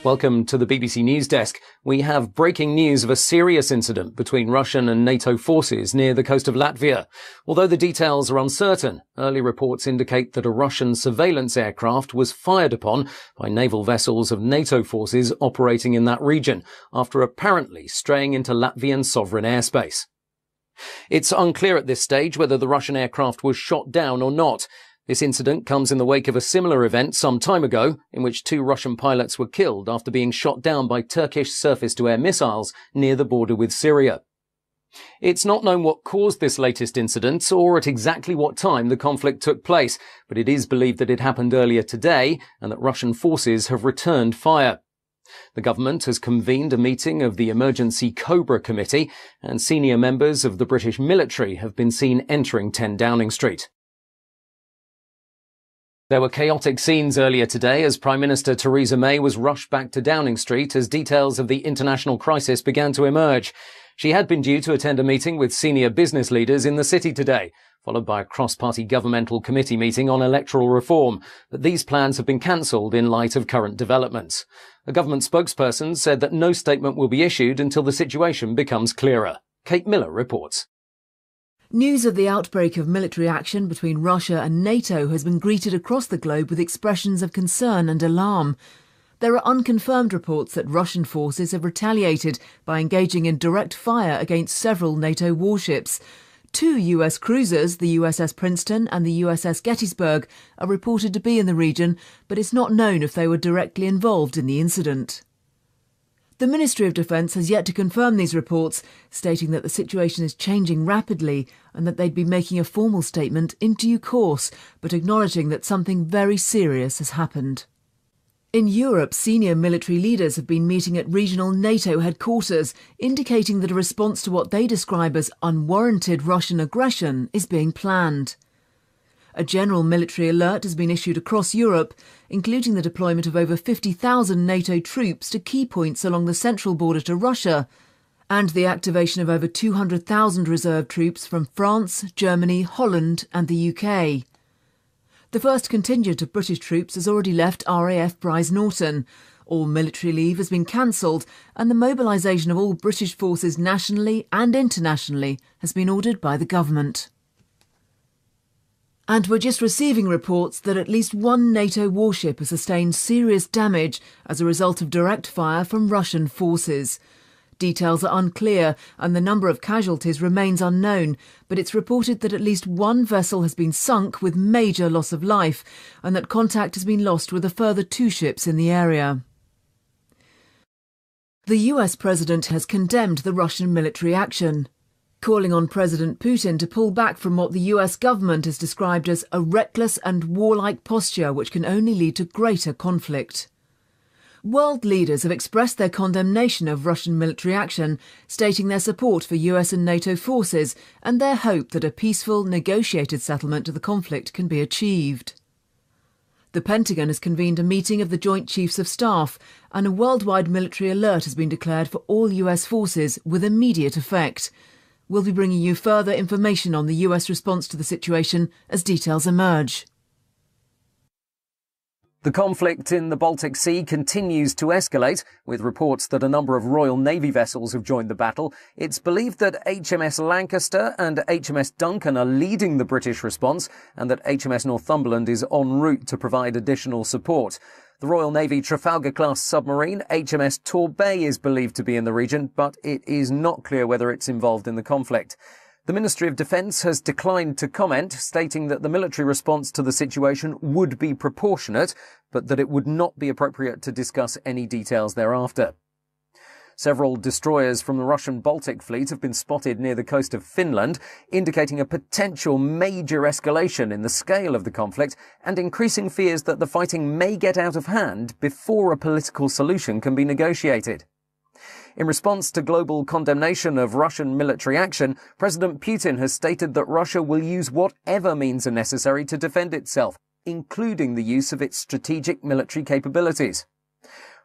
Welcome to the BBC News Desk. We have breaking news of a serious incident between Russian and NATO forces near the coast of Latvia. Although the details are uncertain, early reports indicate that a Russian surveillance aircraft was fired upon by naval vessels of NATO forces operating in that region after apparently straying into Latvian sovereign airspace. It's unclear at this stage whether the Russian aircraft was shot down or not. This incident comes in the wake of a similar event some time ago, in which 2 Russian pilots were killed after being shot down by Turkish surface-to-air missiles near the border with Syria. It's not known what caused this latest incident or at exactly what time the conflict took place, but it is believed that it happened earlier today and that Russian forces have returned fire. The government has convened a meeting of the Emergency Cobra Committee, and senior members of the British military have been seen entering 10 Downing Street. There were chaotic scenes earlier today as Prime Minister Theresa May was rushed back to Downing Street as details of the international crisis began to emerge. She had been due to attend a meeting with senior business leaders in the city today, followed by a cross-party governmental committee meeting on electoral reform, but these plans have been cancelled in light of current developments. A government spokesperson said that no statement will be issued until the situation becomes clearer. Kate Miller reports. News of the outbreak of military action between Russia and NATO has been greeted across the globe with expressions of concern and alarm. There are unconfirmed reports that Russian forces have retaliated by engaging in direct fire against several NATO warships. 2 US cruisers, the USS Princeton and the USS Gettysburg, are reported to be in the region, but it's not known if they were directly involved in the incident. The Ministry of Defence has yet to confirm these reports, stating that the situation is changing rapidly and that they'd be making a formal statement in due course, but acknowledging that something very serious has happened. In Europe, senior military leaders have been meeting at regional NATO headquarters, indicating that a response to what they describe as unwarranted Russian aggression is being planned. A general military alert has been issued across Europe, including the deployment of over 50,000 NATO troops to key points along the central border to Russia, and the activation of over 200,000 reserve troops from France, Germany, Holland and the UK. The first contingent of British troops has already left RAF Brize Norton. All military leave has been cancelled, and the mobilisation of all British forces nationally and internationally has been ordered by the government. And we're just receiving reports that at least 1 NATO warship has sustained serious damage as a result of direct fire from Russian forces. Details are unclear and the number of casualties remains unknown, but it's reported that at least 1 vessel has been sunk with major loss of life and that contact has been lost with a further 2 ships in the area. The US president has condemned the Russian military action, calling on President Putin to pull back from what the US government has described as a reckless and warlike posture which can only lead to greater conflict. World leaders have expressed their condemnation of Russian military action, stating their support for US and NATO forces and their hope that a peaceful, negotiated settlement to the conflict can be achieved. The Pentagon has convened a meeting of the Joint Chiefs of Staff, and a worldwide military alert has been declared for all US forces with immediate effect. We'll be bringing you further information on the US response to the situation as details emerge. The conflict in the Baltic Sea continues to escalate, with reports that a number of Royal Navy vessels have joined the battle. It's believed that HMS Lancaster and HMS Duncan are leading the British response, and that HMS Northumberland is en route to provide additional support. The Royal Navy Trafalgar-class submarine HMS Torbay is believed to be in the region, but it is not clear whether it's involved in the conflict. The Ministry of Defence has declined to comment, stating that the military response to the situation would be proportionate, but that it would not be appropriate to discuss any details thereafter. Several destroyers from the Russian Baltic Fleet have been spotted near the coast of Finland, indicating a potential major escalation in the scale of the conflict and increasing fears that the fighting may get out of hand before a political solution can be negotiated. In response to global condemnation of Russian military action, President Putin has stated that Russia will use whatever means are necessary to defend itself, including the use of its strategic military capabilities.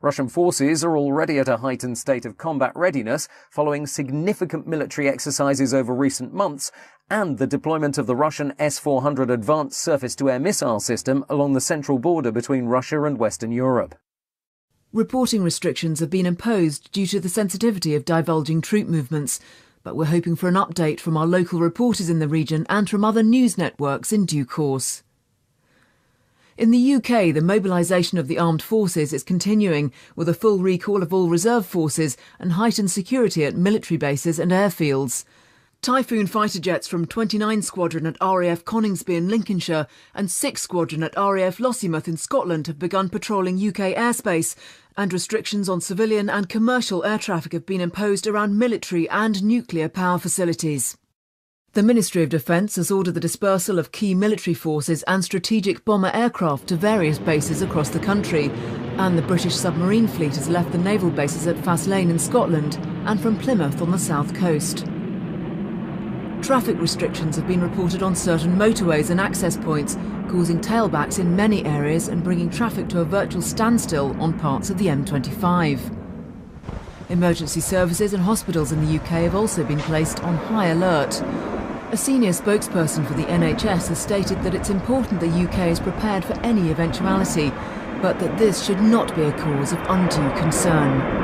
Russian forces are already at a heightened state of combat readiness following significant military exercises over recent months and the deployment of the Russian S-400 advanced surface-to-air missile system along the central border between Russia and Western Europe. Reporting restrictions have been imposed due to the sensitivity of divulging troop movements, but we're hoping for an update from our local reporters in the region and from other news networks in due course. In the UK, the mobilisation of the armed forces is continuing, with a full recall of all reserve forces and heightened security at military bases and airfields. Typhoon fighter jets from 29 Squadron at RAF Coningsby in Lincolnshire and 6 Squadron at RAF Lossiemouth in Scotland have begun patrolling UK airspace, and restrictions on civilian and commercial air traffic have been imposed around military and nuclear power facilities. The Ministry of Defence has ordered the dispersal of key military forces and strategic bomber aircraft to various bases across the country, and the British submarine fleet has left the naval bases at Faslane in Scotland and from Plymouth on the south coast. Traffic restrictions have been reported on certain motorways and access points, causing tailbacks in many areas and bringing traffic to a virtual standstill on parts of the M25. Emergency services and hospitals in the UK have also been placed on high alert. A senior spokesperson for the NHS has stated that it's important the UK is prepared for any eventuality, but that this should not be a cause of undue concern.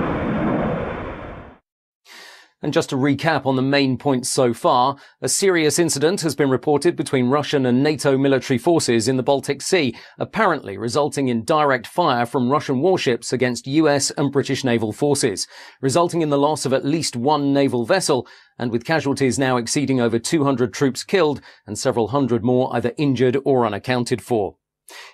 And just to recap on the main points so far, a serious incident has been reported between Russian and NATO military forces in the Baltic Sea, apparently resulting in direct fire from Russian warships against US and British naval forces, resulting in the loss of at least one naval vessel, and with casualties now exceeding over 200 troops killed and several hundred more either injured or unaccounted for.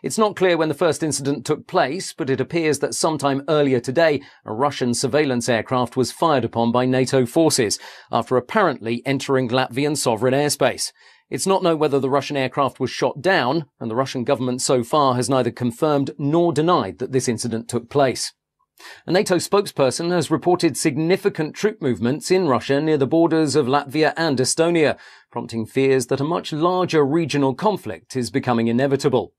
It's not clear when the first incident took place, but it appears that sometime earlier today, a Russian surveillance aircraft was fired upon by NATO forces after apparently entering Latvian sovereign airspace. It's not known whether the Russian aircraft was shot down, and the Russian government so far has neither confirmed nor denied that this incident took place. A NATO spokesperson has reported significant troop movements in Russia near the borders of Latvia and Estonia, prompting fears that a much larger regional conflict is becoming inevitable.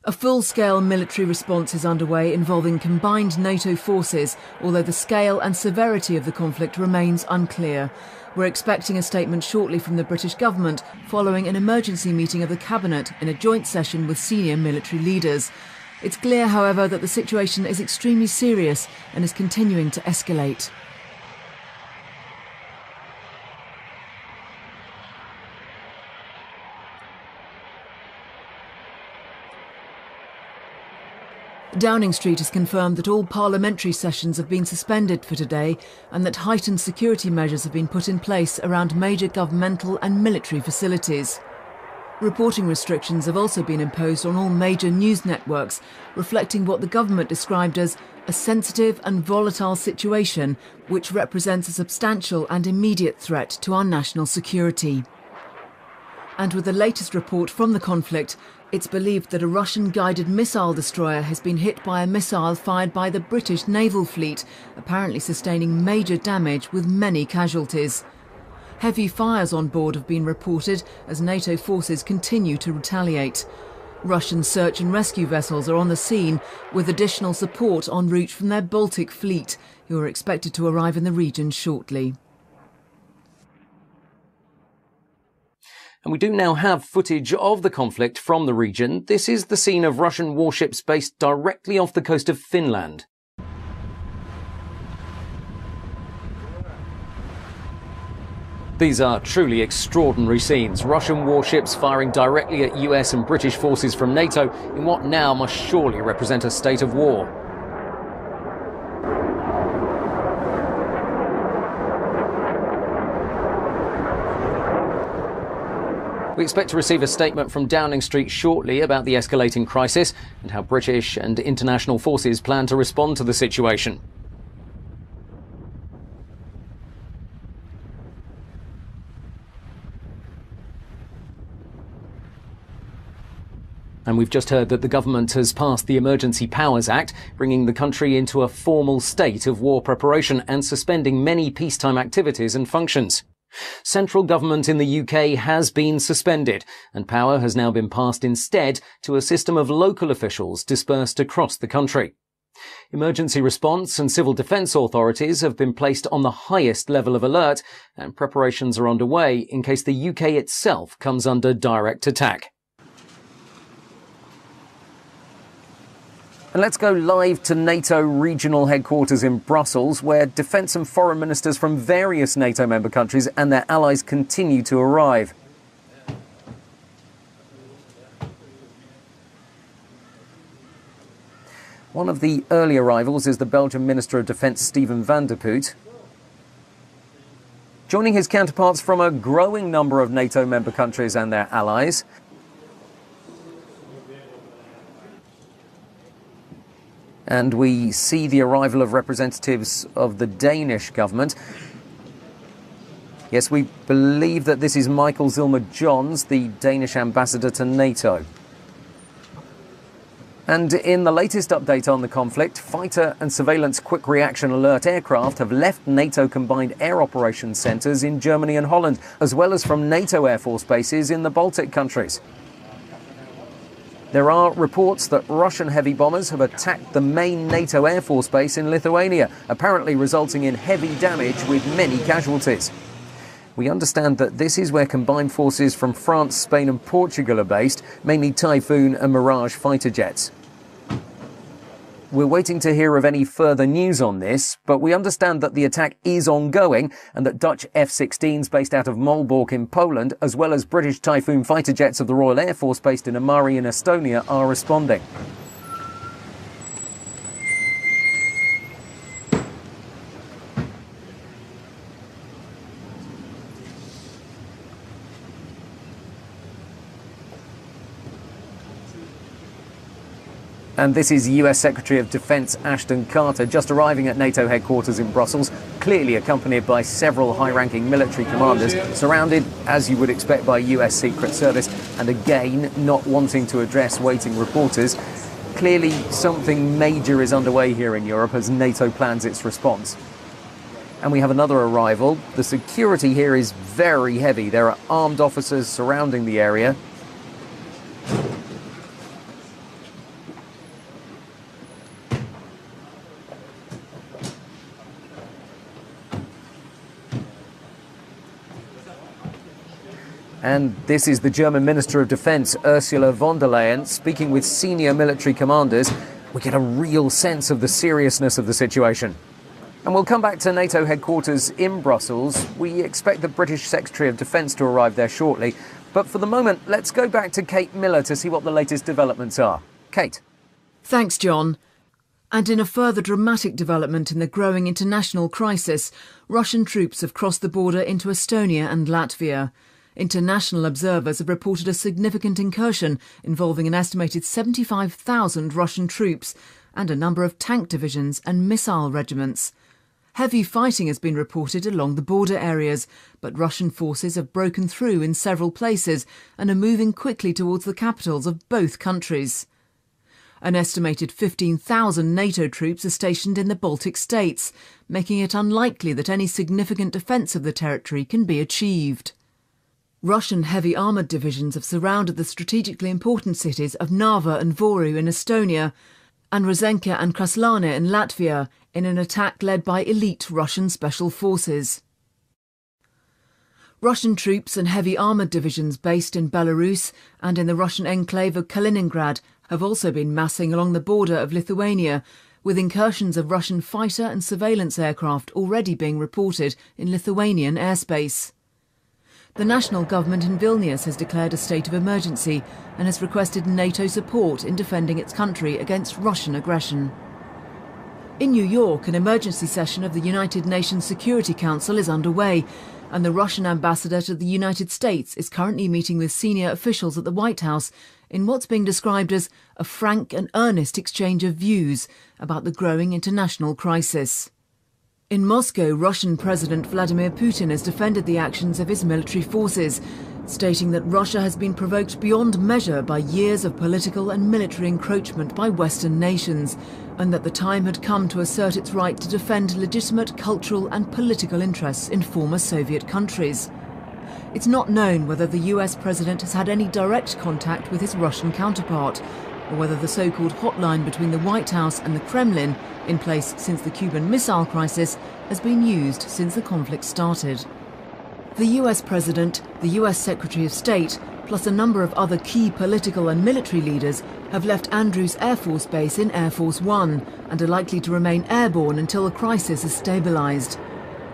A full-scale military response is underway involving combined NATO forces, although the scale and severity of the conflict remains unclear. We're expecting a statement shortly from the British government following an emergency meeting of the Cabinet in a joint session with senior military leaders. It's clear, however, that the situation is extremely serious and is continuing to escalate. Downing Street has confirmed that all parliamentary sessions have been suspended for today and that heightened security measures have been put in place around major governmental and military facilities. Reporting restrictions have also been imposed on all major news networks, reflecting what the government described as a sensitive and volatile situation which represents a substantial and immediate threat to our national security. And with the latest report from the conflict, it's believed that a Russian-guided missile destroyer has been hit by a missile fired by the British naval fleet, apparently sustaining major damage with many casualties. Heavy fires on board have been reported as NATO forces continue to retaliate. Russian search and rescue vessels are on the scene, with additional support en route from their Baltic fleet, who are expected to arrive in the region shortly. And we do now have footage of the conflict from the region. This is the scene of Russian warships based directly off the coast of Finland. These are truly extraordinary scenes. Russian warships firing directly at US and British forces from NATO in what now must surely represent a state of war. We expect to receive a statement from Downing Street shortly about the escalating crisis and how British and international forces plan to respond to the situation. And we've just heard that the government has passed the Emergency Powers Act, bringing the country into a formal state of war preparation and suspending many peacetime activities and functions. Central government in the UK has been suspended, and power has now been passed instead to a system of local officials dispersed across the country. Emergency response and civil defence authorities have been placed on the highest level of alert, and preparations are underway in case the UK itself comes under direct attack. And let's go live to NATO regional headquarters in Brussels, where defence and foreign ministers from various NATO member countries and their allies continue to arrive. One of the early arrivals is the Belgian Minister of Defence, Steven van der Puut, joining his counterparts from a growing number of NATO member countries and their allies. And we see the arrival of representatives of the Danish government. Yes, we believe that this is Michael Zilmer-Johns, the Danish ambassador to NATO. And in the latest update on the conflict, fighter and surveillance quick reaction alert aircraft have left NATO combined air operations centres in Germany and Holland, as well as from NATO air force bases in the Baltic countries. There are reports that Russian heavy bombers have attacked the main NATO Air Force base in Lithuania, apparently resulting in heavy damage with many casualties. We understand that this is where combined forces from France, Spain and Portugal are based, mainly Typhoon and Mirage fighter jets. We're waiting to hear of any further news on this, but we understand that the attack is ongoing and that Dutch F-16s based out of Malbork in Poland, as well as British Typhoon fighter jets of the Royal Air Force based in Amari in Estonia, are responding. And this is US Secretary of Defense Ashton Carter just arriving at NATO headquarters in Brussels, clearly accompanied by several high-ranking military commanders, surrounded, as you would expect, by US Secret Service, and again, not wanting to address waiting reporters. Clearly, something major is underway here in Europe as NATO plans its response. And we have another arrival. The security here is very heavy. There are armed officers surrounding the area. And this is the German Minister of Defence, Ursula von der Leyen, speaking with senior military commanders. We get a real sense of the seriousness of the situation. And we'll come back to NATO headquarters in Brussels. We expect the British Secretary of Defence to arrive there shortly. But for the moment, let's go back to Kate Miller to see what the latest developments are. Kate. Thanks, John. And in a further dramatic development in the growing international crisis, Russian troops have crossed the border into Estonia and Latvia. International observers have reported a significant incursion involving an estimated 75,000 Russian troops and a number of tank divisions and missile regiments. Heavy fighting has been reported along the border areas, but Russian forces have broken through in several places and are moving quickly towards the capitals of both countries. An estimated 15,000 NATO troops are stationed in the Baltic states, making it unlikely that any significant defence of the territory can be achieved. Russian heavy armoured divisions have surrounded the strategically important cities of Narva and Voru in Estonia and Rozenka and Kraslane in Latvia in an attack led by elite Russian special forces. Russian troops and heavy armoured divisions based in Belarus and in the Russian enclave of Kaliningrad have also been massing along the border of Lithuania, with incursions of Russian fighter and surveillance aircraft already being reported in Lithuanian airspace. The national government in Vilnius has declared a state of emergency and has requested NATO support in defending its country against Russian aggression. In New York, an emergency session of the United Nations Security Council is underway, and the Russian ambassador to the United States is currently meeting with senior officials at the White House in what's being described as a frank and earnest exchange of views about the growing international crisis. In Moscow, Russian President Vladimir Putin has defended the actions of his military forces, stating that Russia has been provoked beyond measure by years of political and military encroachment by Western nations, and that the time had come to assert its right to defend legitimate cultural and political interests in former Soviet countries. It's not known whether the US president has had any direct contact with his Russian counterpart, or whether the so-called hotline between the White House and the Kremlin, in place since the Cuban Missile Crisis, has been used since the conflict started. The US President, the US Secretary of State plus a number of other key political and military leaders, have left Andrews Air Force Base in Air Force One and are likely to remain airborne until the crisis has stabilised.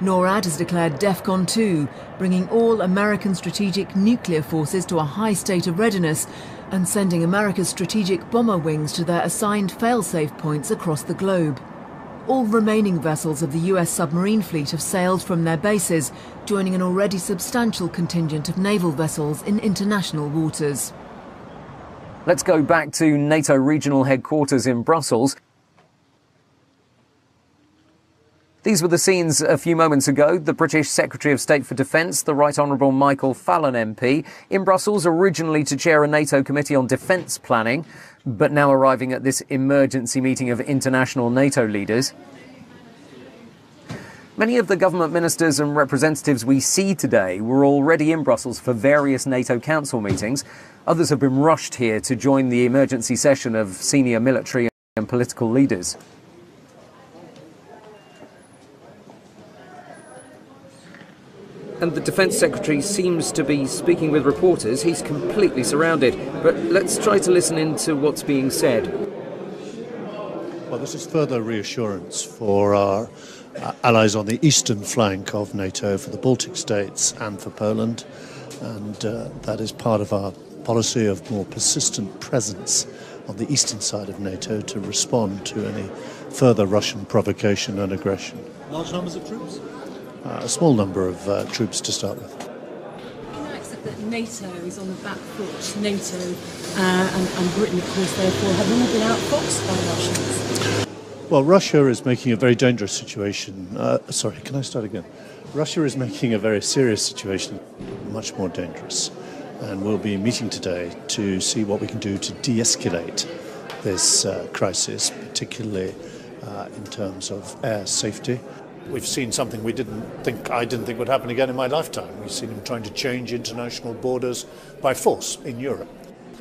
NORAD has declared DEFCON 2, bringing all American strategic nuclear forces to a high state of readiness and sending America's strategic bomber wings to their assigned fail-safe points across the globe. All remaining vessels of the US submarine fleet have sailed from their bases, joining an already substantial contingent of naval vessels in international waters. Let's go back to NATO regional headquarters in Brussels. These were the scenes a few moments ago. The British Secretary of State for Defence, the Right Honourable Michael Fallon MP, in Brussels originally to chair a NATO committee on defence planning, but now arriving at this emergency meeting of international NATO leaders. Many of the government ministers and representatives we see today were already in Brussels for various NATO Council meetings. Others have been rushed here to join the emergency session of senior military and political leaders. And the Defence Secretary seems to be speaking with reporters. He's completely surrounded. But let's try to listen into what's being said. Well, this is further reassurance for our allies on the eastern flank of NATO, for the Baltic states and for Poland. And that is part of our policy of more persistent presence on the eastern side of NATO to respond to any further Russian provocation and aggression. Large numbers of troops? A small number of troops to start with. Can I accept that NATO is on the back foot? NATO and Britain, of course, therefore, have all been outfoxed by Russians. Well, Russia is making a very dangerous situation. Can I start again? Russia is making a very serious situation much more dangerous. And we'll be meeting today to see what we can do to de-escalate this crisis, particularly in terms of air safety. We've seen something I didn't think would happen again in my lifetime. We've seen him trying to change international borders by force in Europe.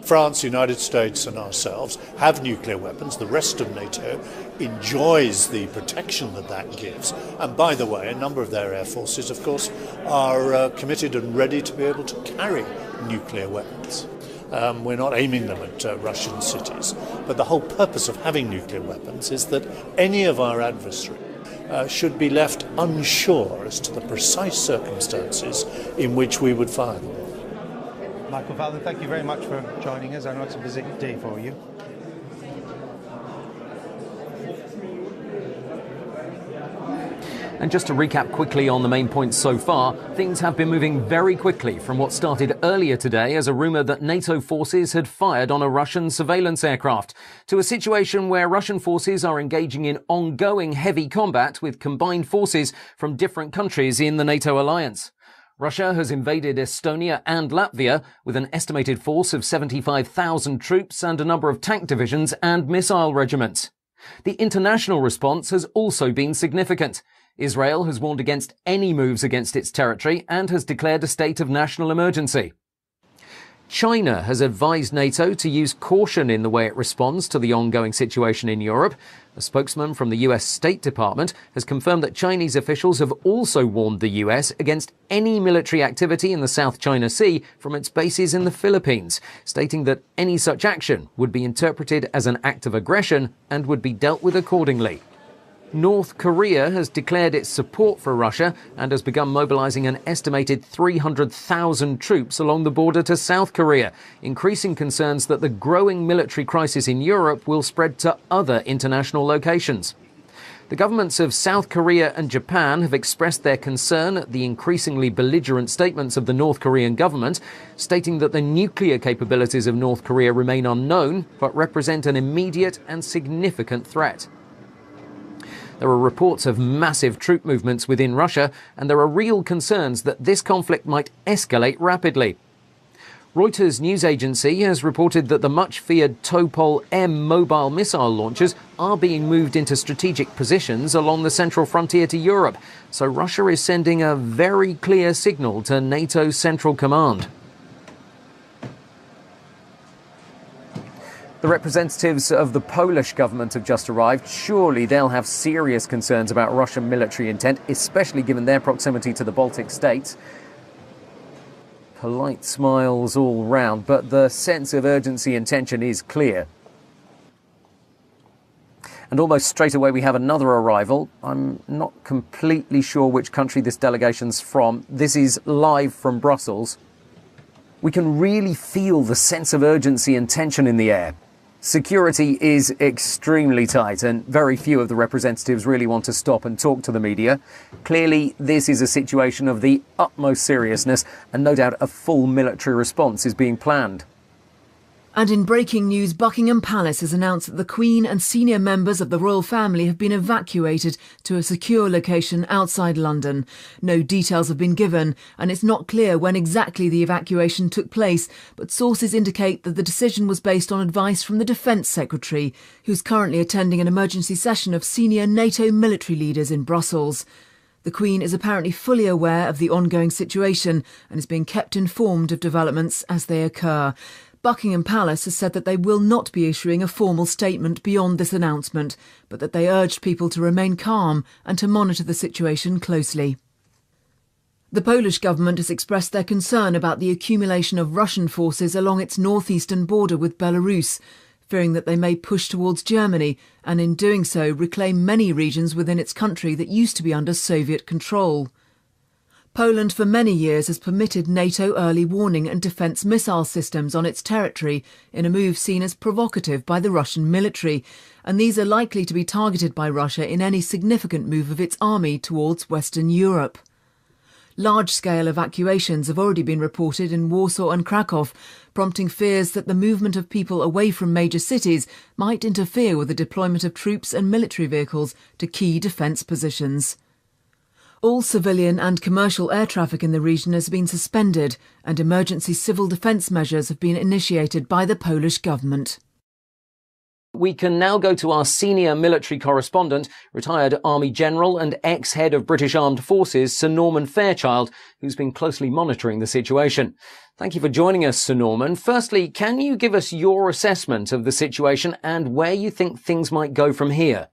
France, the United States and ourselves have nuclear weapons. The rest of NATO enjoys the protection that gives. And by the way, a number of their air forces, of course, are committed and ready to be able to carry nuclear weapons. We're not aiming them at Russian cities. But the whole purpose of having nuclear weapons is that any of our adversaries should be left unsure as to the precise circumstances in which we would fire them. Michael Fallon, thank you very much for joining us. I know it's a busy day for you. And just to recap quickly on the main points so far, things have been moving very quickly from what started earlier today as a rumour that NATO forces had fired on a Russian surveillance aircraft, to a situation where Russian forces are engaging in ongoing heavy combat with combined forces from different countries in the NATO alliance. Russia has invaded Estonia and Latvia with an estimated force of 75,000 troops and a number of tank divisions and missile regiments. The international response has also been significant. Israel has warned against any moves against its territory and has declared a state of national emergency. China has advised NATO to use caution in the way it responds to the ongoing situation in Europe. A spokesman from the US State Department has confirmed that Chinese officials have also warned the US against any military activity in the South China Sea from its bases in the Philippines, stating that any such action would be interpreted as an act of aggression and would be dealt with accordingly. North Korea has declared its support for Russia and has begun mobilizing an estimated 300,000 troops along the border to South Korea, increasing concerns that the growing military crisis in Europe will spread to other international locations. The governments of South Korea and Japan have expressed their concern at the increasingly belligerent statements of the North Korean government, stating that the nuclear capabilities of North Korea remain unknown, but represent an immediate and significant threat. There are reports of massive troop movements within Russia, and there are real concerns that this conflict might escalate rapidly. Reuters news agency has reported that the much-feared Topol-M mobile missile launchers are being moved into strategic positions along the central frontier to Europe, so Russia is sending a very clear signal to NATO's Central Command. The representatives of the Polish government have just arrived. Surely they'll have serious concerns about Russian military intent, especially given their proximity to the Baltic states. Polite smiles all round, but the sense of urgency and tension is clear. And almost straight away we have another arrival. I'm not completely sure which country this delegation's from. This is live from Brussels. We can really feel the sense of urgency and tension in the air. Security is extremely tight and very few of the representatives really want to stop and talk to the media. Clearly, this is a situation of the utmost seriousness and no doubt a full military response is being planned. And in breaking news, Buckingham Palace has announced that the Queen and senior members of the royal family have been evacuated to a secure location outside London. No details have been given, and it's not clear when exactly the evacuation took place, but sources indicate that the decision was based on advice from the Defence Secretary, who's currently attending an emergency session of senior NATO military leaders in Brussels. The Queen is apparently fully aware of the ongoing situation and is being kept informed of developments as they occur. Buckingham Palace has said that they will not be issuing a formal statement beyond this announcement, but that they urged people to remain calm and to monitor the situation closely. The Polish government has expressed their concern about the accumulation of Russian forces along its northeastern border with Belarus, fearing that they may push towards Germany and in doing so reclaim many regions within its country that used to be under Soviet control. Poland for many years has permitted NATO early warning and defence missile systems on its territory in a move seen as provocative by the Russian military, and these are likely to be targeted by Russia in any significant move of its army towards Western Europe. Large-scale evacuations have already been reported in Warsaw and Krakow, prompting fears that the movement of people away from major cities might interfere with the deployment of troops and military vehicles to key defence positions. All civilian and commercial air traffic in the region has been suspended, and emergency civil defence measures have been initiated by the Polish government. We can now go to our senior military correspondent, retired Army General and ex-head of British Armed Forces, Sir Norman Fairchild, who's been closely monitoring the situation. Thank you for joining us, Sir Norman. Firstly, can you give us your assessment of the situation and where you think things might go from here?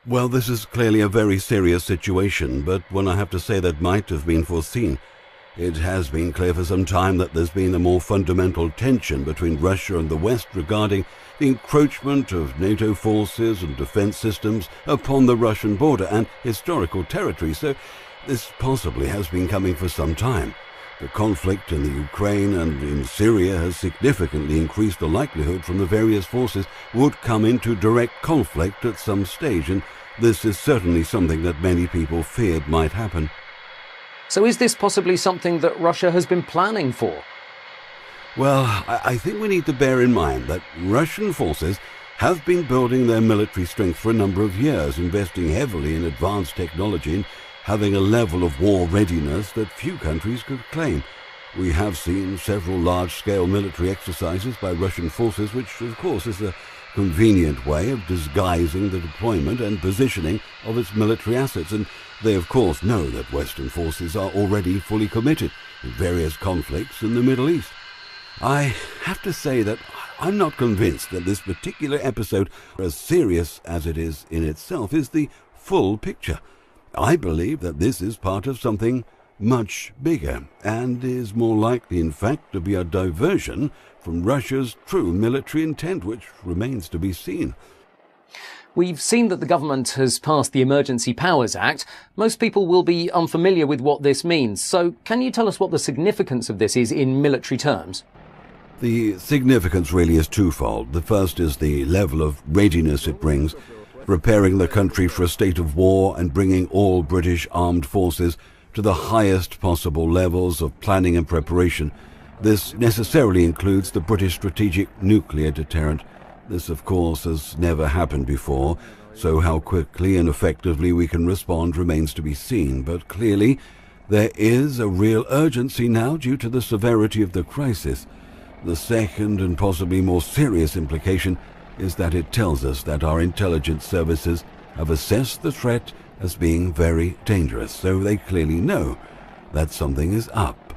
Well, this is clearly a very serious situation, but one I have to say that might have been foreseen. It has been clear for some time that there's been a more fundamental tension between Russia and the West regarding the encroachment of NATO forces and defense systems upon the Russian border and historical territory, so this possibly has been coming for some time. The conflict in the Ukraine and in Syria has significantly increased the likelihood from the various forces would come into direct conflict at some stage, and this is certainly something that many people feared might happen. So is this possibly something that Russia has been planning for? Well, I think we need to bear in mind that Russian forces have been building their military strength for a number of years, investing heavily in advanced technology and having a level of war readiness that few countries could claim. We have seen several large-scale military exercises by Russian forces, which of course is a convenient way of disguising the deployment and positioning of its military assets, and they of course know that Western forces are already fully committed in various conflicts in the Middle East. I have to say that I'm not convinced that this particular episode, as serious as it is in itself, is the full picture. I believe that this is part of something much bigger, and is more likely in fact to be a diversion from Russia's true military intent, which remains to be seen. We've seen that the government has passed the Emergency Powers Act. Most people will be unfamiliar with what this means, so can you tell us what the significance of this is in military terms? The significance really is twofold. The first is the level of readiness it brings, preparing the country for a state of war and bringing all British armed forces to the highest possible levels of planning and preparation. This necessarily includes the British strategic nuclear deterrent. This, of course, has never happened before, so how quickly and effectively we can respond remains to be seen. But clearly, there is a real urgency now due to the severity of the crisis. The second and possibly more serious implication is that it tells us that our intelligence services have assessed the threat as being very dangerous, so they clearly know that something is up.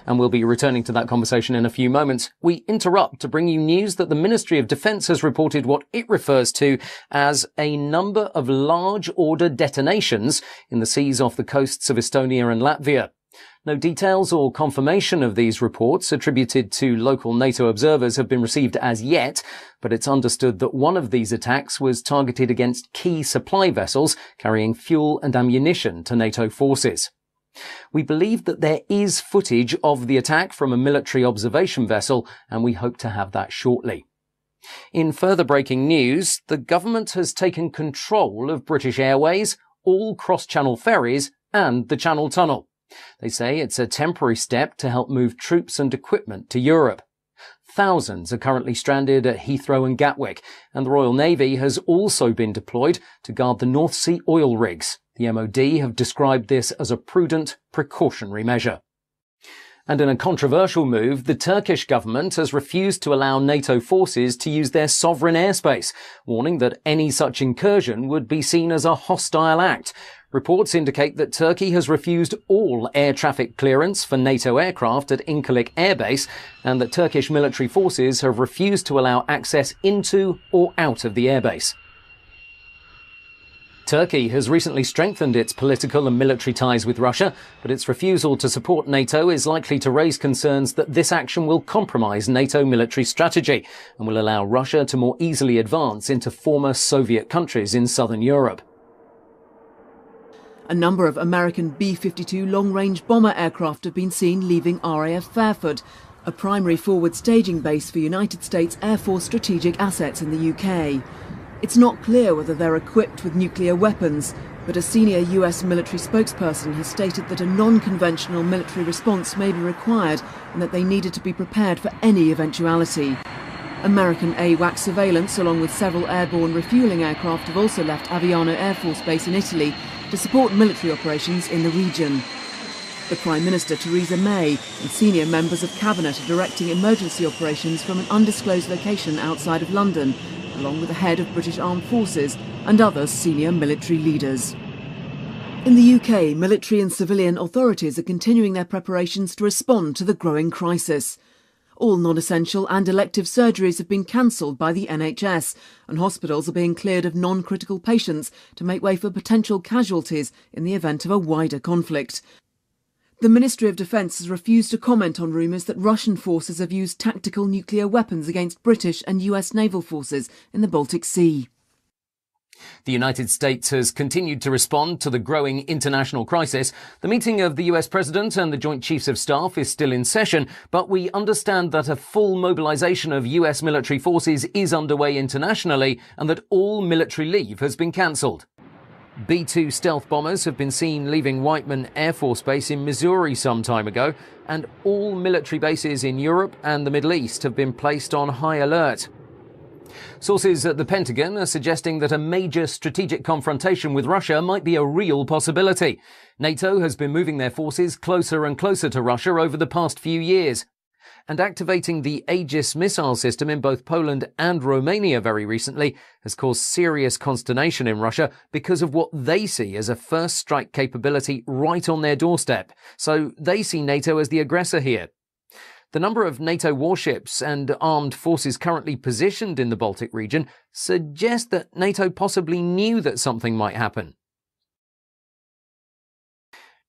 And we'll be returning to that conversation in a few moments. We interrupt to bring you news that the Ministry of Defence has reported what it refers to as a number of large order detonations in the seas off the coasts of Estonia and Latvia. No details or confirmation of these reports attributed to local NATO observers have been received as yet, but it's understood that one of these attacks was targeted against key supply vessels carrying fuel and ammunition to NATO forces. We believe that there is footage of the attack from a military observation vessel, and we hope to have that shortly. In further breaking news, the government has taken control of British Airways, all cross-channel ferries, and the Channel Tunnel. They say it's a temporary step to help move troops and equipment to Europe. Thousands are currently stranded at Heathrow and Gatwick, and the Royal Navy has also been deployed to guard the North Sea oil rigs. The MOD have described this as a prudent, precautionary measure. And in a controversial move, the Turkish government has refused to allow NATO forces to use their sovereign airspace, warning that any such incursion would be seen as a hostile act. Reports indicate that Turkey has refused all air traffic clearance for NATO aircraft at Incirlik Air Base, and that Turkish military forces have refused to allow access into or out of the airbase. Turkey has recently strengthened its political and military ties with Russia, but its refusal to support NATO is likely to raise concerns that this action will compromise NATO military strategy and will allow Russia to more easily advance into former Soviet countries in southern Europe. A number of American B-52 long-range bomber aircraft have been seen leaving RAF Fairford, a primary forward staging base for United States Air Force strategic assets in the UK. It's not clear whether they're equipped with nuclear weapons, but a senior US military spokesperson has stated that a non-conventional military response may be required and that they needed to be prepared for any eventuality. American AWACS surveillance, along with several airborne refuelling aircraft, have also left Aviano Air Force Base in Italy to support military operations in the region. The Prime Minister Theresa May and senior members of Cabinet are directing emergency operations from an undisclosed location outside of London, along with the head of British Armed Forces and other senior military leaders. In the UK, military and civilian authorities are continuing their preparations to respond to the growing crisis. All non-essential and elective surgeries have been cancelled by the NHS, and hospitals are being cleared of non-critical patients to make way for potential casualties in the event of a wider conflict. The Ministry of Defence has refused to comment on rumours that Russian forces have used tactical nuclear weapons against British and US naval forces in the Baltic Sea. The United States has continued to respond to the growing international crisis. The meeting of the US President and the Joint Chiefs of Staff is still in session, but we understand that a full mobilization of US military forces is underway internationally and that all military leave has been cancelled. B-2 stealth bombers have been seen leaving Whiteman Air Force Base in Missouri some time ago, and all military bases in Europe and the Middle East have been placed on high alert. Sources at the Pentagon are suggesting that a major strategic confrontation with Russia might be a real possibility. NATO has been moving their forces closer and closer to Russia over the past few years. And activating the Aegis missile system in both Poland and Romania very recently has caused serious consternation in Russia because of what they see as a first strike capability right on their doorstep. So they see NATO as the aggressor here. The number of NATO warships and armed forces currently positioned in the Baltic region suggest that NATO possibly knew that something might happen.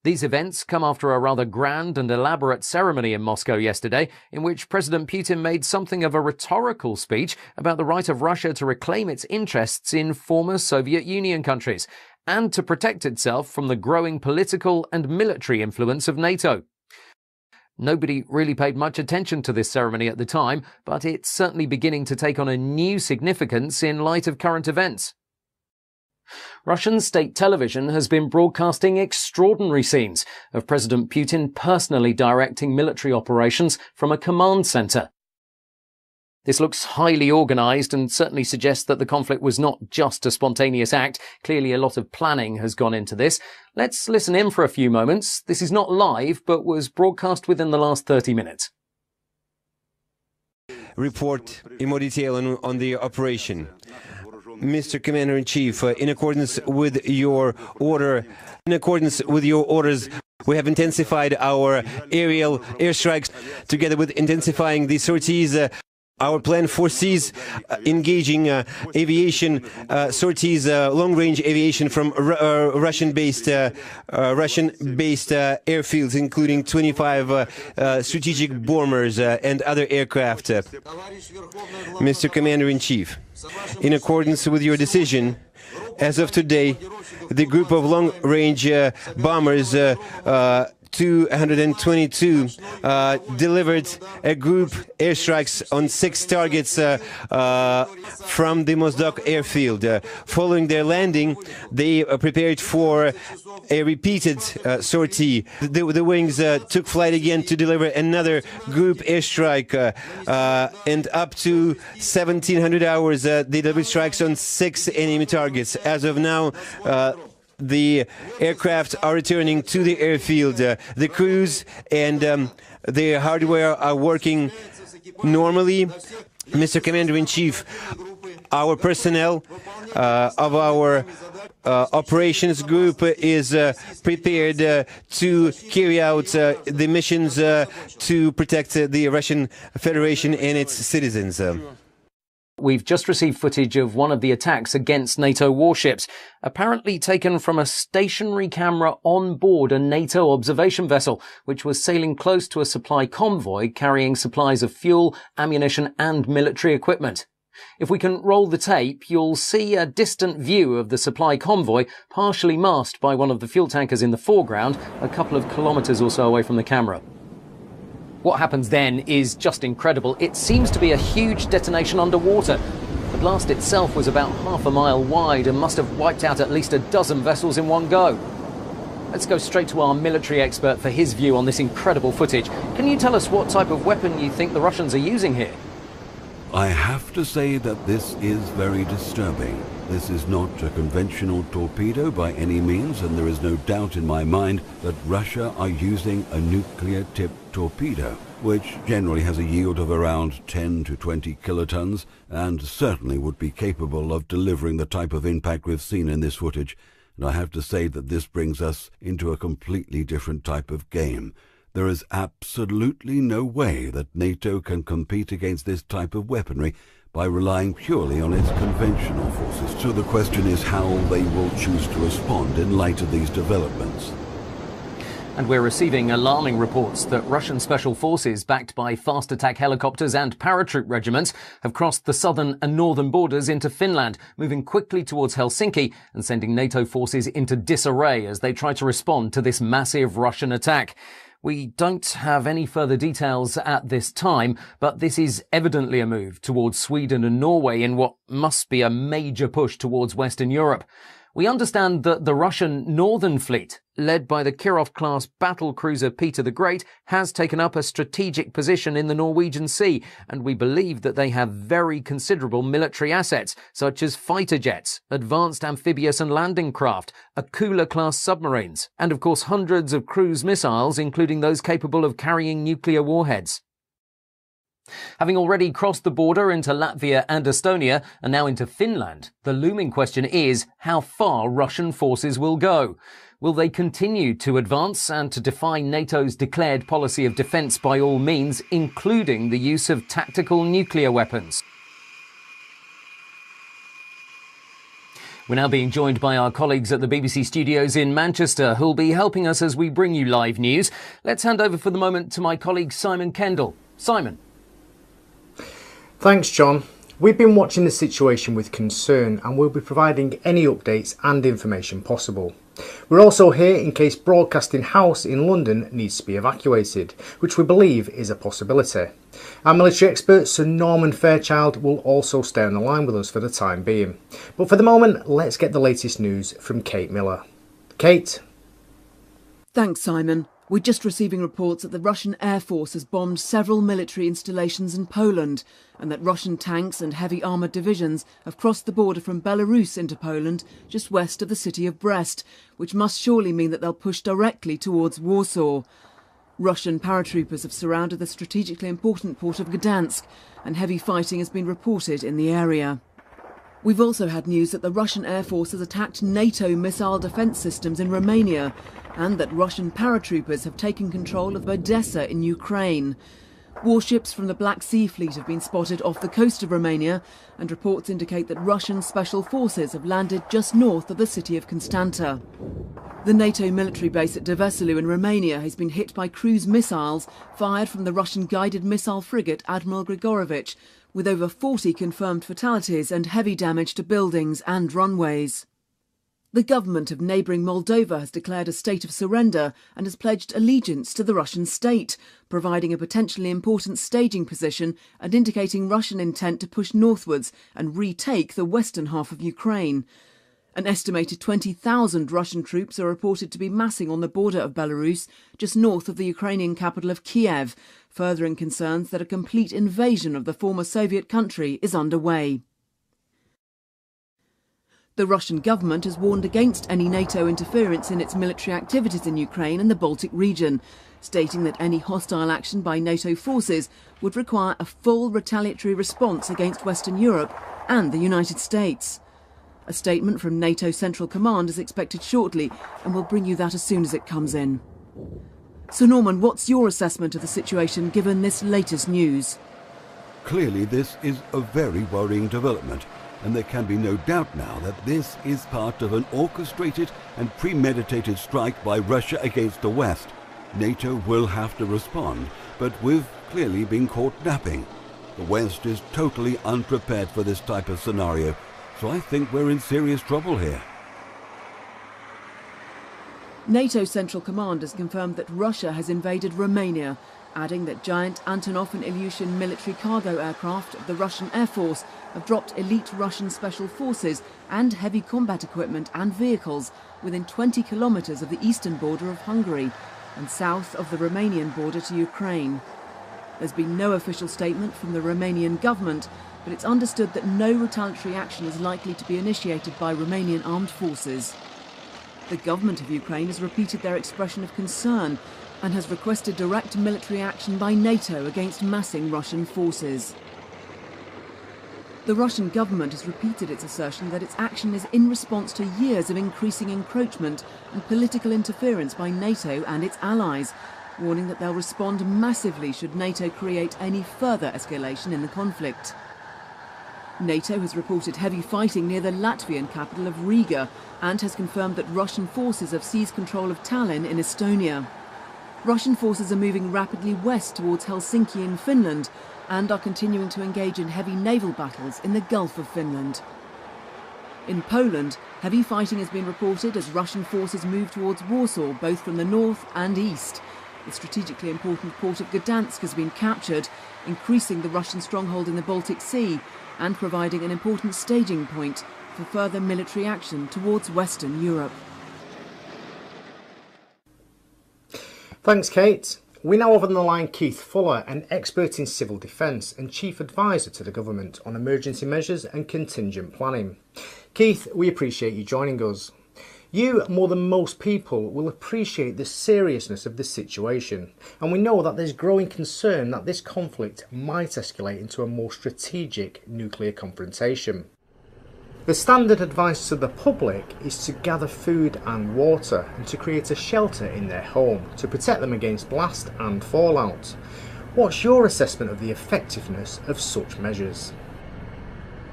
These events come after a rather grand and elaborate ceremony in Moscow yesterday, in which President Putin made something of a rhetorical speech about the right of Russia to reclaim its interests in former Soviet Union countries and to protect itself from the growing political and military influence of NATO. Nobody really paid much attention to this ceremony at the time, but it's certainly beginning to take on a new significance in light of current events. Russian state television has been broadcasting extraordinary scenes of President Putin personally directing military operations from a command center. This looks highly organized and certainly suggests that the conflict was not just a spontaneous act. Clearly a lot of planning has gone into this. Let's listen in for a few moments. This is not live, but was broadcast within the last 30 minutes. Report in more detail on the operation. Mr. Commander-in-Chief, in accordance with your orders, we have intensified our aerial airstrikes together with intensifying the sorties Our plan foresees engaging aviation sorties, long-range aviation from Russian-based airfields, including 25 strategic bombers and other aircraft. Mr. Commander-in-Chief, in accordance with your decision, as of today, the group of long-range bombers 222 delivered a group airstrikes on 6 targets from the Mozdok airfield. Following their landing, they prepared for a repeated sortie. The wings took flight again to deliver another group airstrike, and up to 1700 hours they delivered strikes on 6 enemy targets. As of now, the aircraft are returning to the airfield. The crews and the hardware are working normally. Mr. Commander-in-Chief, our personnel of our operations group is prepared to carry out the missions to protect the Russian Federation and its citizens. We've just received footage of one of the attacks against NATO warships, apparently taken from a stationary camera on board a NATO observation vessel, which was sailing close to a supply convoy carrying supplies of fuel, ammunition and military equipment. If we can roll the tape, you'll see a distant view of the supply convoy, partially masked by one of the fuel tankers in the foreground, a couple of kilometres or so away from the camera. What happens then is just incredible. It seems to be a huge detonation underwater. The blast itself was about half a mile wide and must have wiped out at least a dozen vessels in one go. Let's go straight to our military expert for his view on this incredible footage. Can you tell us what type of weapon you think the Russians are using here? I have to say that this is very disturbing. This is not a conventional torpedo by any means, and there is no doubt in my mind that Russia are using a nuclear-tipped torpedo, which generally has a yield of around 10 to 20 kilotons, and certainly would be capable of delivering the type of impact we've seen in this footage. And I have to say that this brings us into a completely different type of game. There is absolutely no way that NATO can compete against this type of weaponry by relying purely on its conventional forces. So the question is how they will choose to respond in light of these developments. And we're receiving alarming reports that Russian special forces, backed by fast attack helicopters and paratroop regiments, have crossed the southern and northern borders into Finland, moving quickly towards Helsinki and sending NATO forces into disarray as they try to respond to this massive Russian attack. We don't have any further details at this time, but this is evidently a move towards Sweden and Norway in what must be a major push towards Western Europe. We understand that the Russian Northern Fleet, led by the Kirov-class battlecruiser Peter the Great, has taken up a strategic position in the Norwegian Sea, and we believe that they have very considerable military assets, such as fighter jets, advanced amphibious and landing craft, Akula-class submarines, and of course hundreds of cruise missiles, including those capable of carrying nuclear warheads. Having already crossed the border into Latvia and Estonia, and now into Finland, the looming question is how far Russian forces will go. Will they continue to advance and to defy NATO's declared policy of defence by all means, including the use of tactical nuclear weapons? We're now being joined by our colleagues at the BBC studios in Manchester, who'll be helping us as we bring you live news. Let's hand over for the moment to my colleague Simon Kendall. Simon. Thanks, John. We've been watching the situation with concern and we'll be providing any updates and information possible. We're also here in case Broadcasting House in London needs to be evacuated, which we believe is a possibility. Our military expert Sir Norman Fairchild will also stay on the line with us for the time being. But for the moment, let's get the latest news from Kate Miller. Kate? Thanks, Simon. We're just receiving reports that the Russian Air Force has bombed several military installations in Poland and that Russian tanks and heavy armoured divisions have crossed the border from Belarus into Poland just west of the city of Brest, which must surely mean that they'll push directly towards Warsaw. Russian paratroopers have surrounded the strategically important port of Gdansk and heavy fighting has been reported in the area. We've also had news that the Russian Air Force has attacked NATO missile defence systems in Romania and that Russian paratroopers have taken control of Odessa in Ukraine. Warships from the Black Sea Fleet have been spotted off the coast of Romania, and reports indicate that Russian special forces have landed just north of the city of Constanta. The NATO military base at Deveselu in Romania has been hit by cruise missiles fired from the Russian guided missile frigate Admiral Grigorovich, with over 40 confirmed fatalities and heavy damage to buildings and runways. The government of neighbouring Moldova has declared a state of surrender and has pledged allegiance to the Russian state, providing a potentially important staging position and indicating Russian intent to push northwards and retake the western half of Ukraine. An estimated 20,000 Russian troops are reported to be massing on the border of Belarus, just north of the Ukrainian capital of Kiev, furthering concerns that a complete invasion of the former Soviet country is underway. The Russian government has warned against any NATO interference in its military activities in Ukraine and the Baltic region, stating that any hostile action by NATO forces would require a full retaliatory response against Western Europe and the United States. A statement from NATO Central Command is expected shortly, and we'll bring you that as soon as it comes in. So Norman, what's your assessment of the situation given this latest news? Clearly this is a very worrying development, and there can be no doubt now that this is part of an orchestrated and premeditated strike by Russia against the West. NATO will have to respond, but we've clearly been caught napping. The West is totally unprepared for this type of scenario, so I think we're in serious trouble here. NATO Central Command has confirmed that Russia has invaded Romania, adding that giant Antonov and Ilyushin military cargo aircraft of the Russian Air Force have dropped elite Russian special forces and heavy combat equipment and vehicles within 20 kilometres of the eastern border of Hungary and south of the Romanian border to Ukraine. There's been no official statement from the Romanian government, but it's understood that no retaliatory action is likely to be initiated by Romanian armed forces. The government of Ukraine has repeated their expression of concern and has requested direct military action by NATO against massing Russian forces. The Russian government has repeated its assertion that its action is in response to years of increasing encroachment and political interference by NATO and its allies, warning that they'll respond massively should NATO create any further escalation in the conflict. NATO has reported heavy fighting near the Latvian capital of Riga and has confirmed that Russian forces have seized control of Tallinn in Estonia. Russian forces are moving rapidly west towards Helsinki in Finland and are continuing to engage in heavy naval battles in the Gulf of Finland. In Poland, heavy fighting has been reported as Russian forces move towards Warsaw, both from the north and east. The strategically important port of Gdansk has been captured, increasing the Russian stronghold in the Baltic Sea and providing an important staging point for further military action towards Western Europe. Thanks, Kate. We now have on the line Keith Fuller, an expert in civil defence and chief advisor to the government on emergency measures and contingent planning. Keith, we appreciate you joining us. You, more than most people, will appreciate the seriousness of the situation, and we know that there's growing concern that this conflict might escalate into a more strategic nuclear confrontation. The standard advice to the public is to gather food and water and to create a shelter in their home to protect them against blast and fallout. What's your assessment of the effectiveness of such measures?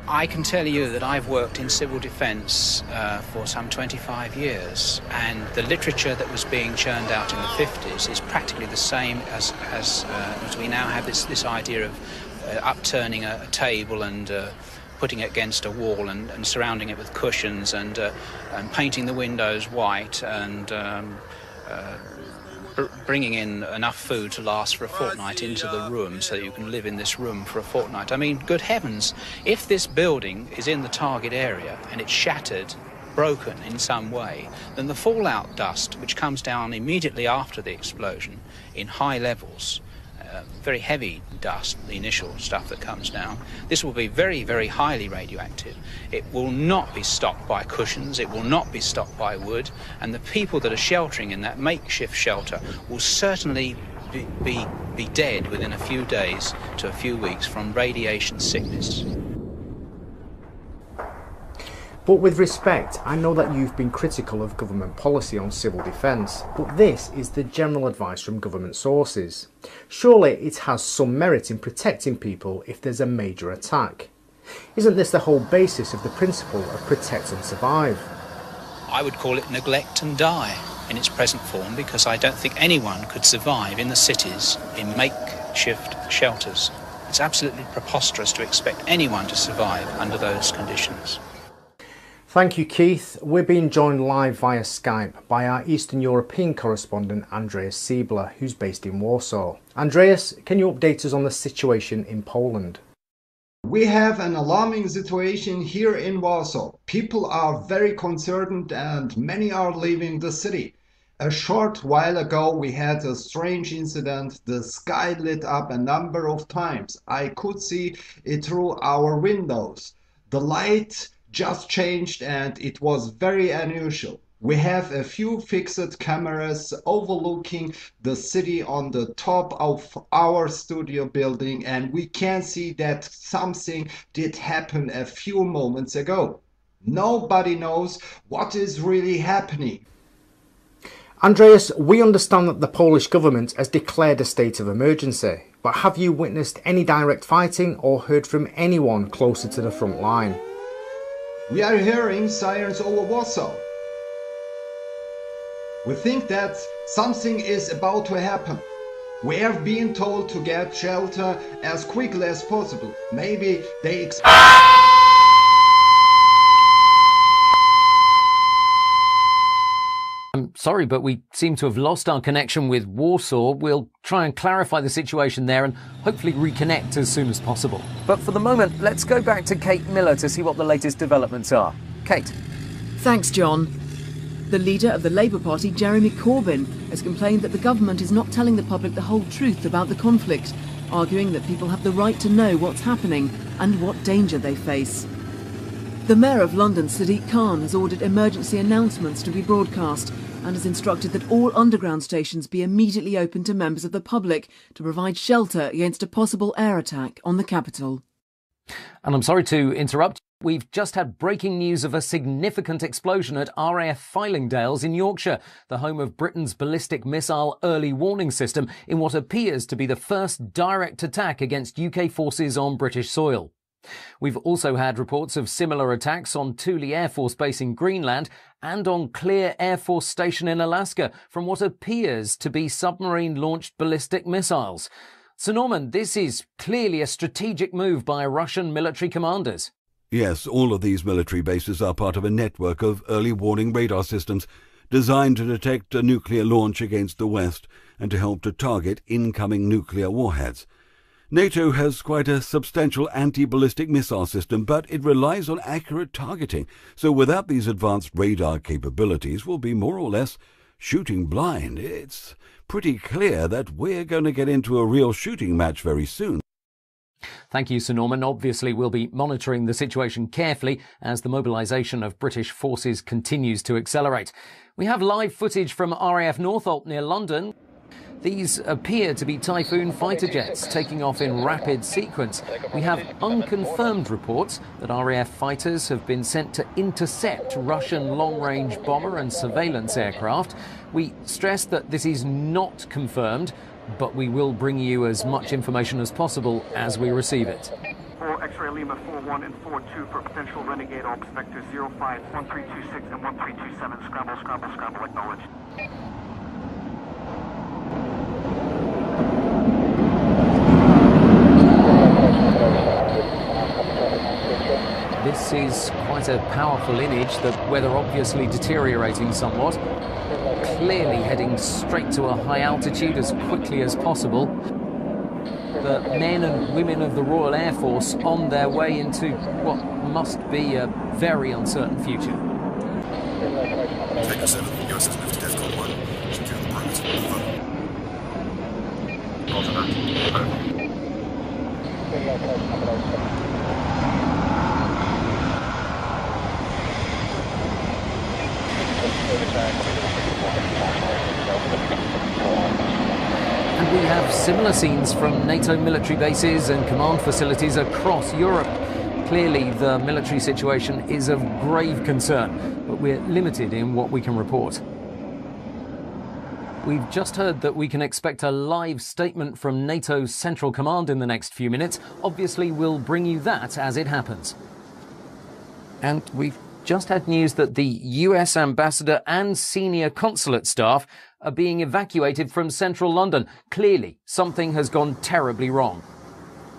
I can tell you that I've worked in civil defence for some 25 years, and the literature that was being churned out in the 50s is practically the same as we now have this idea of upturning a table and putting it against a wall and surrounding it with cushions and painting the windows white and bringing in enough food to last for a fortnight into the room so that you can live in this room for a fortnight. I mean, good heavens, if this building is in the target area and it's shattered, broken in some way, then the fallout dust, which comes down immediately after the explosion in high levels, very heavy dust, the initial stuff that comes down, this will be very, very highly radioactive. It will not be stopped by cushions, it will not be stopped by wood, and the people that are sheltering in that makeshift shelter will certainly be dead within a few days to a few weeks from radiation sickness. But with respect, I know that you've been critical of government policy on civil defence, but this is the general advice from government sources. Surely it has some merit in protecting people if there's a major attack. Isn't this the whole basis of the principle of protect and survive? I would call it neglect and die in its present form, because I don't think anyone could survive in the cities in makeshift shelters. It's absolutely preposterous to expect anyone to survive under those conditions. Thank you, Keith. We're being joined live via Skype by our Eastern European correspondent Andreas Siebler, who's based in Warsaw. Andreas, can you update us on the situation in Poland? We have an alarming situation here in Warsaw. People are very concerned and many are leaving the city. A short while ago we had a strange incident. The sky lit up a number of times. I could see it through our windows. The light just changed and it was very unusual. We have a few fixed cameras overlooking the city on the top of our studio building, and we can see that something did happen a few moments ago. Nobody knows what is really happening. Andreas, we understand that the Polish government has declared a state of emergency, but have you witnessed any direct fighting or heard from anyone closer to the front line? We are hearing sirens over Warsaw. We think that something is about to happen. We have been told to get shelter as quickly as possible. Maybe they I'm sorry, but we seem to have lost our connection with Warsaw. We'll try and clarify the situation there and hopefully reconnect as soon as possible. But for the moment, let's go back to Kate Miller to see what the latest developments are. Kate. Thanks, John. The leader of the Labour Party, Jeremy Corbyn, has complained that the government is not telling the public the whole truth about the conflict, arguing that people have the right to know what's happening and what danger they face. The Mayor of London, Sadiq Khan, has ordered emergency announcements to be broadcast and has instructed that all underground stations be immediately open to members of the public to provide shelter against a possible air attack on the capital. And I'm sorry to interrupt. We've just had breaking news of a significant explosion at RAF Fylingdales in Yorkshire, the home of Britain's ballistic missile early warning system, in what appears to be the first direct attack against UK forces on British soil. We've also had reports of similar attacks on Thule Air Force Base in Greenland and on Clear Air Force Station in Alaska from what appears to be submarine-launched ballistic missiles. Sir Norman, this is clearly a strategic move by Russian military commanders. Yes, all of these military bases are part of a network of early warning radar systems designed to detect a nuclear launch against the West and to help to target incoming nuclear warheads. NATO has quite a substantial anti-ballistic missile system, but it relies on accurate targeting. So without these advanced radar capabilities, we'll be more or less shooting blind. It's pretty clear that we're going to get into a real shooting match very soon. Thank you, Sir Norman. Obviously, we'll be monitoring the situation carefully as the mobilisation of British forces continues to accelerate. We have live footage from RAF Northolt near London. These appear to be Typhoon fighter jets taking off in rapid sequence. We have unconfirmed reports that RAF fighters have been sent to intercept Russian long-range bomber and surveillance aircraft. We stress that this is not confirmed, but we will bring you as much information as possible as we receive it. For X-ray Lima 41 and 42 for potential renegade ops vector 05, 1326 and 1327. Scramble, scramble, scramble, acknowledged. This is quite a powerful image, the weather obviously deteriorating somewhat. Clearly heading straight to a high altitude as quickly as possible. The men and women of the Royal Air Force on their way into what must be a very uncertain future. Tango 7, USS Nifty Defcon 1, secure the perimeter. Roger that. Over. And we have similar scenes from NATO military bases and command facilities across Europe. Clearly, the military situation is of grave concern, but we're limited in what we can report. We've just heard that we can expect a live statement from NATO's Central Command in the next few minutes. Obviously, we'll bring you that as it happens. And we've just had news that the US ambassador and senior consulate staff are being evacuated from central London. Clearly, something has gone terribly wrong.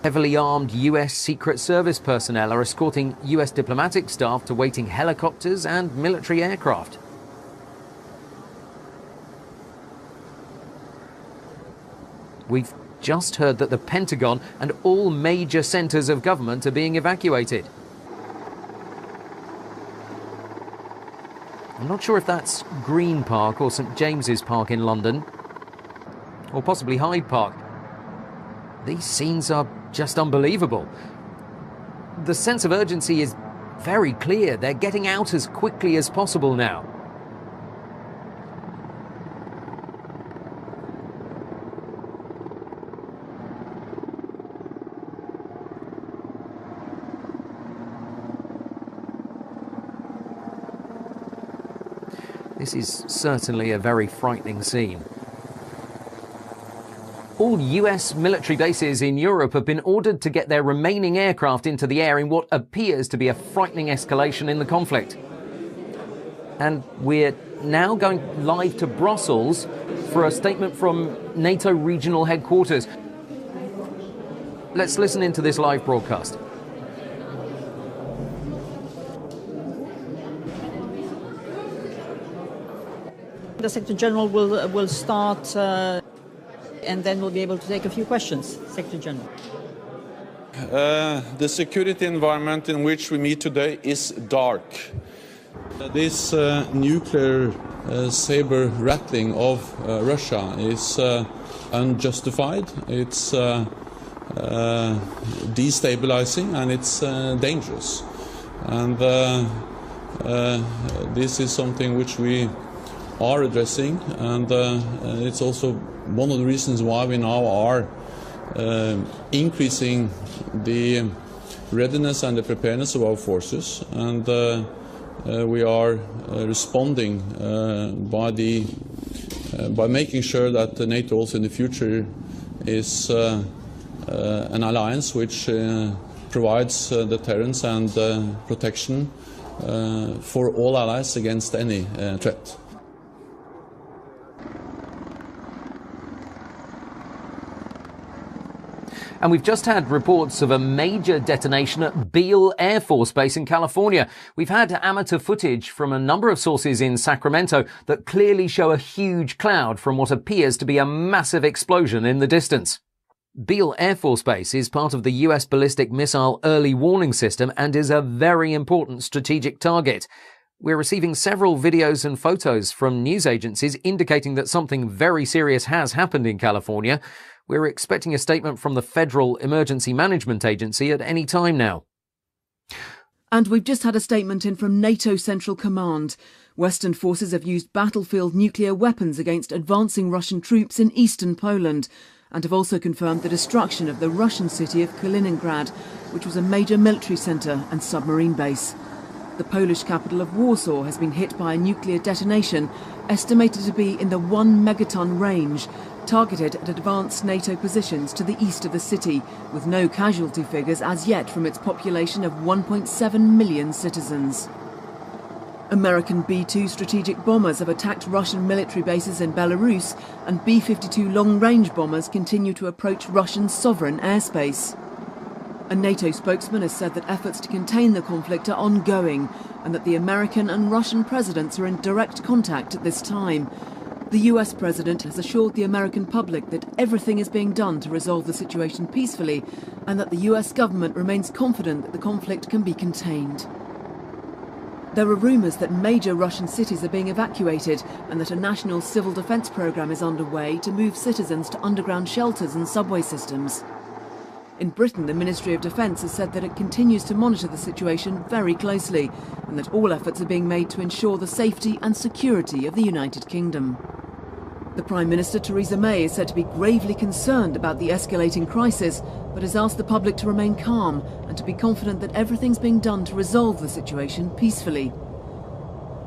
Heavily armed US Secret Service personnel are escorting US diplomatic staff to waiting helicopters and military aircraft. We've just heard that the Pentagon and all major centres of government are being evacuated. I'm not sure if that's Green Park or St James's Park in London, or possibly Hyde Park. These scenes are just unbelievable. The sense of urgency is very clear. They're getting out as quickly as possible now. This is certainly a very frightening scene. All US military bases in Europe have been ordered to get their remaining aircraft into the air in what appears to be a frightening escalation in the conflict. And we're now going live to Brussels for a statement from NATO regional headquarters. Let's listen into this live broadcast. The Secretary General will start and then we'll be able to take a few questions. Secretary General. The security environment in which we meet today is dark. This nuclear saber rattling of Russia is unjustified, it's destabilizing, and it's dangerous. And this is something which we are addressing, and it's also one of the reasons why we now are increasing the readiness and the preparedness of our forces, and we are responding by making sure that NATO also in the future is an alliance which provides deterrence and protection for all allies against any threat. And we've just had reports of a major detonation at Beale Air Force Base in California. We've had amateur footage from a number of sources in Sacramento that clearly show a huge cloud from what appears to be a massive explosion in the distance. Beale Air Force Base is part of the US ballistic missile early warning system and is a very important strategic target. We're receiving several videos and photos from news agencies indicating that something very serious has happened in California. We're expecting a statement from the Federal Emergency Management Agency at any time now. And we've just had a statement in from NATO Central Command. Western forces have used battlefield nuclear weapons against advancing Russian troops in eastern Poland, and have also confirmed the destruction of the Russian city of Kaliningrad, which was a major military centre and submarine base. The Polish capital of Warsaw has been hit by a nuclear detonation, estimated to be in the 1 megaton range, targeted at advanced NATO positions to the east of the city, with no casualty figures as yet from its population of 1.7 million citizens. American B-2 strategic bombers have attacked Russian military bases in Belarus, and B-52 long-range bombers continue to approach Russian sovereign airspace. A NATO spokesman has said that efforts to contain the conflict are ongoing, and that the American and Russian presidents are in direct contact at this time. The US president has assured the American public that everything is being done to resolve the situation peacefully, and that the US government remains confident that the conflict can be contained. There are rumours that major Russian cities are being evacuated, and that a national civil defence programme is underway to move citizens to underground shelters and subway systems. In Britain, the Ministry of Defence has said that it continues to monitor the situation very closely, and that all efforts are being made to ensure the safety and security of the United Kingdom. The Prime Minister, Theresa May, is said to be gravely concerned about the escalating crisis, but has asked the public to remain calm and to be confident that everything's being done to resolve the situation peacefully.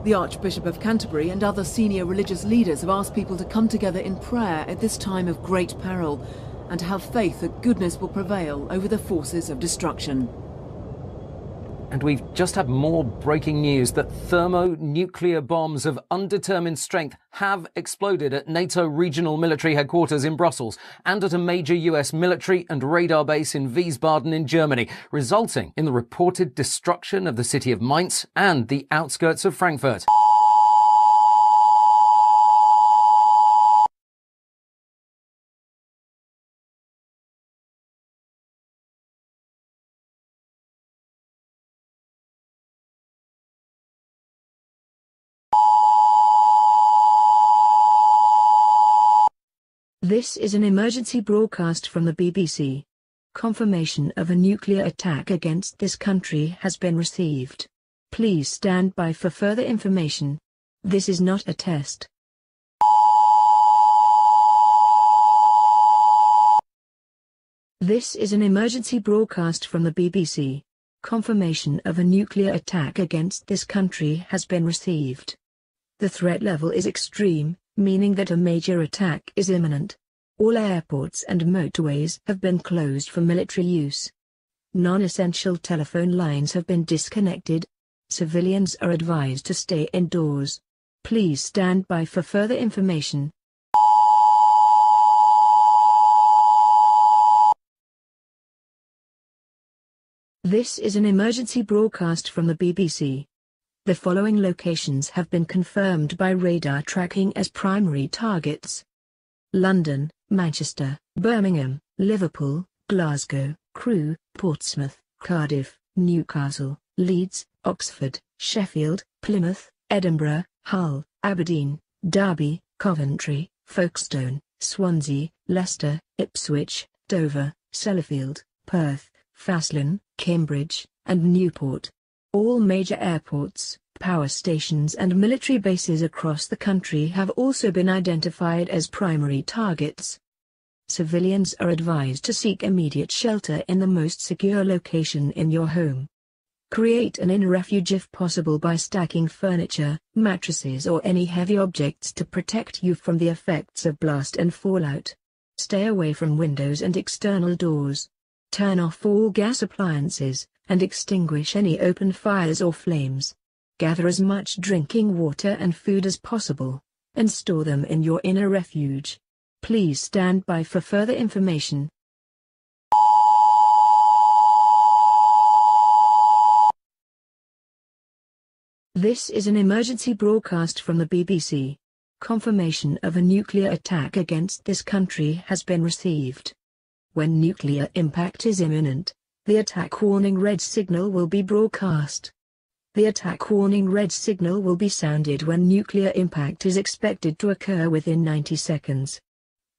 The Archbishop of Canterbury and other senior religious leaders have asked people to come together in prayer at this time of great peril and to have faith that goodness will prevail over the forces of destruction. And we've just had more breaking news that thermonuclear bombs of undetermined strength have exploded at NATO regional military headquarters in Brussels and at a major US military and radar base in Wiesbaden in Germany, resulting in the reported destruction of the city of Mainz and the outskirts of Frankfurt. This is an emergency broadcast from the BBC. Confirmation of a nuclear attack against this country has been received. Please stand by for further information. This is not a test. This is an emergency broadcast from the BBC. Confirmation of a nuclear attack against this country has been received. The threat level is extreme, meaning that a major attack is imminent. All airports and motorways have been closed for military use. Non-essential telephone lines have been disconnected. Civilians are advised to stay indoors. Please stand by for further information. This is an emergency broadcast from the BBC. The following locations have been confirmed by radar tracking as primary targets: London, Manchester, Birmingham, Liverpool, Glasgow, Crewe, Portsmouth, Cardiff, Newcastle, Leeds, Oxford, Sheffield, Plymouth, Edinburgh, Hull, Aberdeen, Derby, Coventry, Folkestone, Swansea, Leicester, Ipswich, Dover, Sellafield, Perth, Faslane, Cambridge, and Newport. All major airports, power stations and military bases across the country have also been identified as primary targets. Civilians are advised to seek immediate shelter in the most secure location in your home. Create an inner refuge if possible by stacking furniture, mattresses or any heavy objects to protect you from the effects of blast and fallout. Stay away from windows and external doors. Turn off all gas appliances, and extinguish any open fires or flames. Gather as much drinking water and food as possible, and store them in your inner refuge. Please stand by for further information. This is an emergency broadcast from the BBC. Confirmation of a nuclear attack against this country has been received. When nuclear impact is imminent, the attack warning red signal will be broadcast. The attack warning red signal will be sounded when nuclear impact is expected to occur within 90 seconds.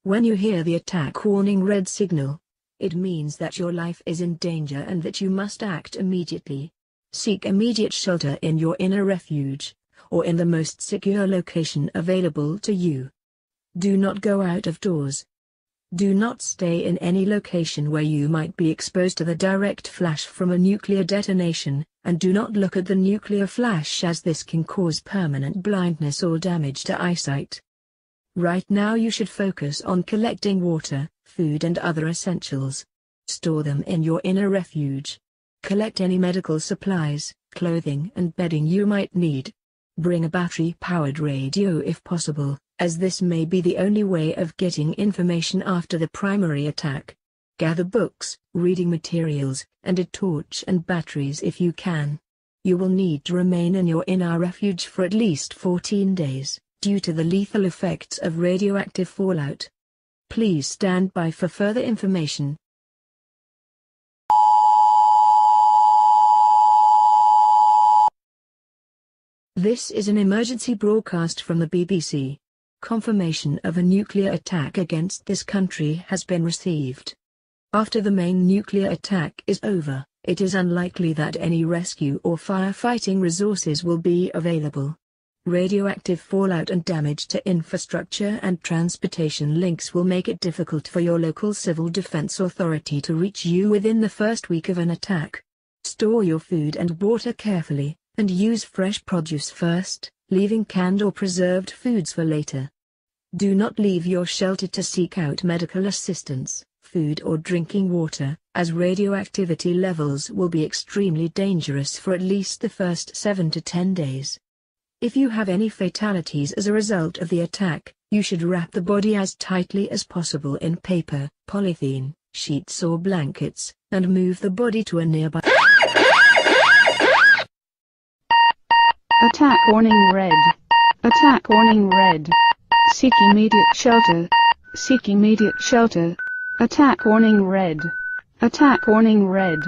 When you hear the attack warning red signal, it means that your life is in danger and that you must act immediately. Seek immediate shelter in your inner refuge, or in the most secure location available to you. Do not go out of doors. Do not stay in any location where you might be exposed to the direct flash from a nuclear detonation, and do not look at the nuclear flash as this can cause permanent blindness or damage to eyesight. Right now you should focus on collecting water, food and other essentials. Store them in your inner refuge. Collect any medical supplies, clothing and bedding you might need. Bring a battery-powered radio if possible, as this may be the only way of getting information after the primary attack. Gather books, reading materials, and a torch and batteries if you can. You will need to remain in your inner refuge for at least 14 days, due to the lethal effects of radioactive fallout. Please stand by for further information. This is an emergency broadcast from the BBC. Confirmation of a nuclear attack against this country has been received. After the main nuclear attack is over, it is unlikely that any rescue or firefighting resources will be available. Radioactive fallout and damage to infrastructure and transportation links will make it difficult for your local civil defense authority to reach you within the first week of an attack. Store your food and water carefully, and use fresh produce first, leaving canned or preserved foods for later. Do not leave your shelter to seek out medical assistance, food or drinking water, as radioactivity levels will be extremely dangerous for at least the first 7 to 10 days. If you have any fatalities as a result of the attack, you should wrap the body as tightly as possible in paper, polythene, sheets or blankets, and move the body to a nearby. Attack warning red. Attack warning red. Seek immediate shelter. Seek immediate shelter. Attack warning red. Attack warning red.